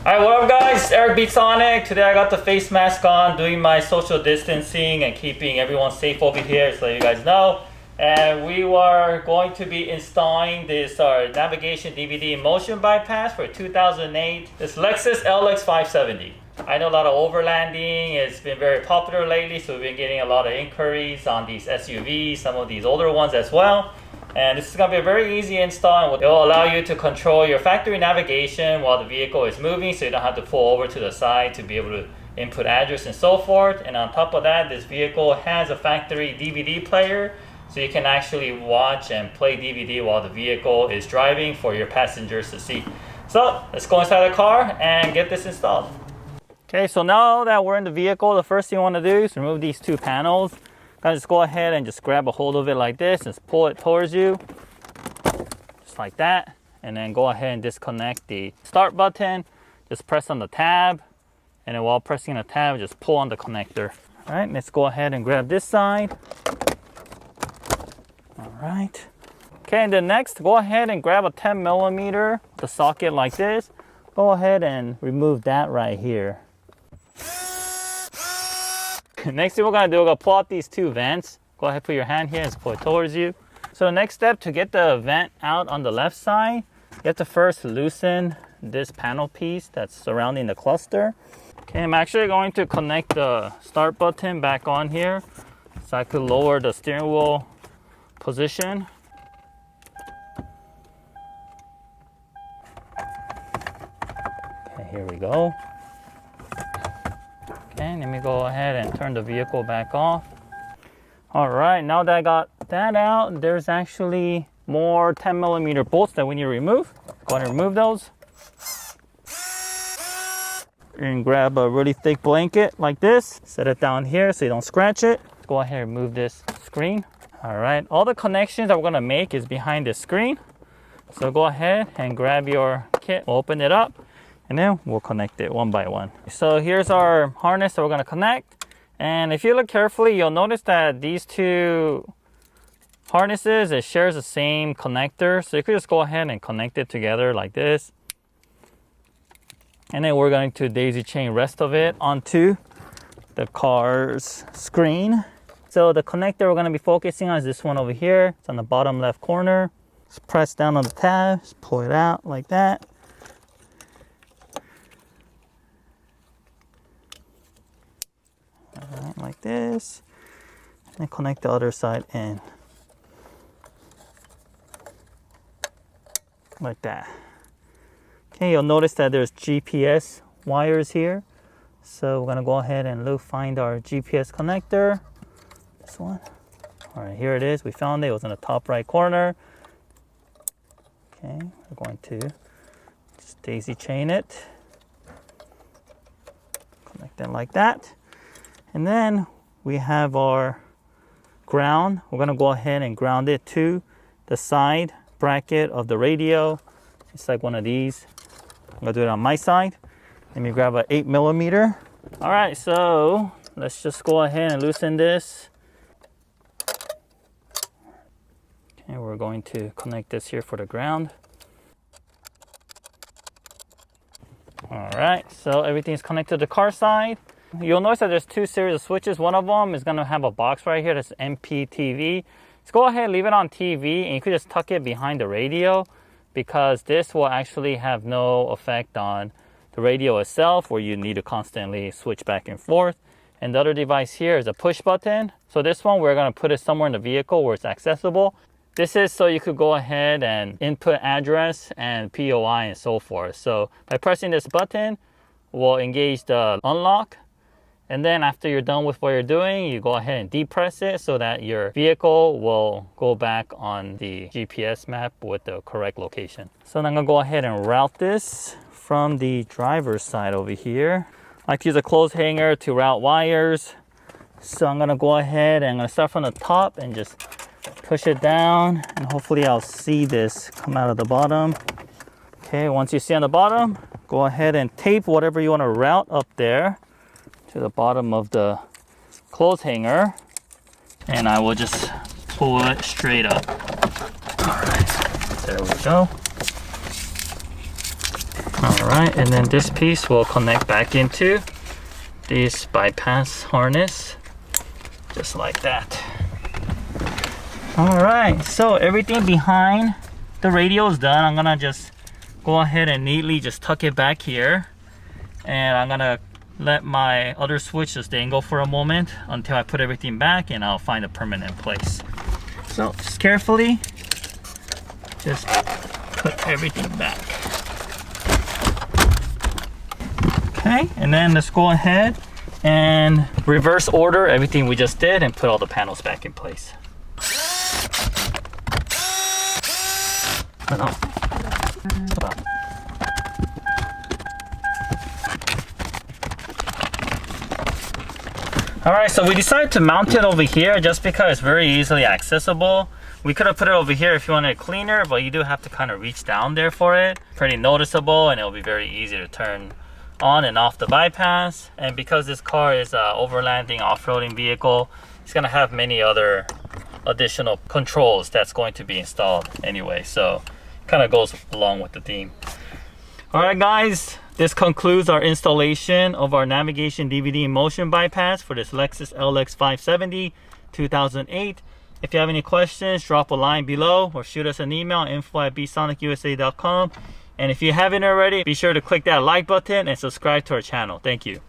Alright, what up guys? Eric Beatsonic. Today I got the face mask on, doing my social distancing and keeping everyone safe over here, so you guys know. And we are going to be installing this navigation DVD motion bypass for 2008. This Lexus LX570. I know a lot of overlanding. It's been very popular lately, so we've been getting a lot of inquiries on these SUVs, some of these older ones as well. And this is going to be a very easy install. It will allow you to control your factory navigation while the vehicle is moving, so you don't have to pull over to the side to be able to input address and so forth. And on top of that, this vehicle has a factory DVD player, so you can actually watch and play DVD while the vehicle is driving for your passengers to see. So let's go inside the car and get this installed. Okay, so now that we're in the vehicle, the first thing you want to do is remove these two panels. Just go ahead and just grab a hold of it like this and pull it towards you, just like that. And then go ahead and disconnect the start button. Just press on the tab, and then while pressing the tab, just pull on the connector. All right, let's go ahead and grab this side. All right. Okay, and then next, go ahead and grab a 10mm, the socket like this. Go ahead and remove that right here. Next thing we're going to do, we're going to pull out these two vents. Go ahead, put your hand here and pull it towards you. So the next step, to get the vent out on the left side, you have to first loosen this panel piece that's surrounding the cluster. Okay, I'm actually going to connect the start button back on here so I could lower the steering wheel position. Okay, here we go. Okay, let me go ahead and turn the vehicle back off. All right, now that I got that out, there's actually more 10mm bolts that we need to remove. Go ahead and remove those. And grab a really thick blanket like this. Set it down here so you don't scratch it. Go ahead and remove this screen. All right, all the connections that we're gonna make is behind the screen. So go ahead and grab your kit, open it up, and then we'll connect it one by one. So here's our harness that we're gonna connect. And if you look carefully, you'll notice that these two harnesses, it shares the same connector. So you could just go ahead and connect it together like this. And then we're going to daisy chain the rest of it onto the car's screen. So the connector we're gonna be focusing on is this one over here. It's on the bottom left corner. Just press down on the tab, just pull it out like that. Alright, like this. And connect the other side in. Like that. Okay, you'll notice that there's GPS wires here. So we're gonna go ahead and find our GPS connector. This one. Alright, here it is. We found it. It was in the top right corner. Okay, we're going to just daisy chain it. Connect it like that. And then we have our ground. We're gonna go ahead and ground it to the side bracket of the radio. It's like one of these. I'm gonna do it on my side. Let me grab an 8mm. All right, so let's just go ahead and loosen this. Okay, we're going to connect this here for the ground. All right, so everything's connected to the car side. You'll notice that there's two series of switches. One of them is gonna have a box right here that's MPTV. Let's go ahead and leave it on TV, and you could just tuck it behind the radio, because this will actually have no effect on the radio itself, where you need to constantly switch back and forth. And the other device here is a push button. So this one, we're gonna put it somewhere in the vehicle where it's accessible. This is so you could go ahead and input address and POI and so forth. So by pressing this button, we'll engage the unlock. And then after you're done with what you're doing, you go ahead and depress it so that your vehicle will go back on the GPS map with the correct location. So I'm gonna go ahead and route this from the driver's side over here. I like to use a clothes hanger to route wires. So I'm gonna go ahead and I'm gonna start from the top and just push it down, and hopefully I'll see this come out of the bottom. Okay, once you see on the bottom, go ahead and tape whatever you wanna route up there to the bottom of the clothes hanger, and I will just pull it straight up. All right, there we go. All right, and then this piece will connect back into this bypass harness, just like that. All right, so everything behind the radio is done. I'm gonna just go ahead and neatly just tuck it back here, and I'm gonna let my other switch just dangle for a moment until I put everything back, and I'll find a permanent place. So just carefully just put everything back. Okay, and then let's go ahead and reverse order everything we just did and put all the panels back in place. Alright, so we decided to mount it over here just because it's very easily accessible. We could have put it over here if you wanted it cleaner, but you do have to kind of reach down there for it. Pretty noticeable, and it'll be very easy to turn on and off the bypass. And because this car is an overlanding off-roading vehicle, it's going to have many other additional controls that's going to be installed anyway, so kind of goes along with the theme. All right guys, this concludes our installation of our navigation DVD motion bypass for this Lexus LX570 2008. If you have any questions, drop a line below or shoot us an email, info@bsonicusa.com. And if you haven't already, be sure to click that like button and subscribe to our channel. Thank you.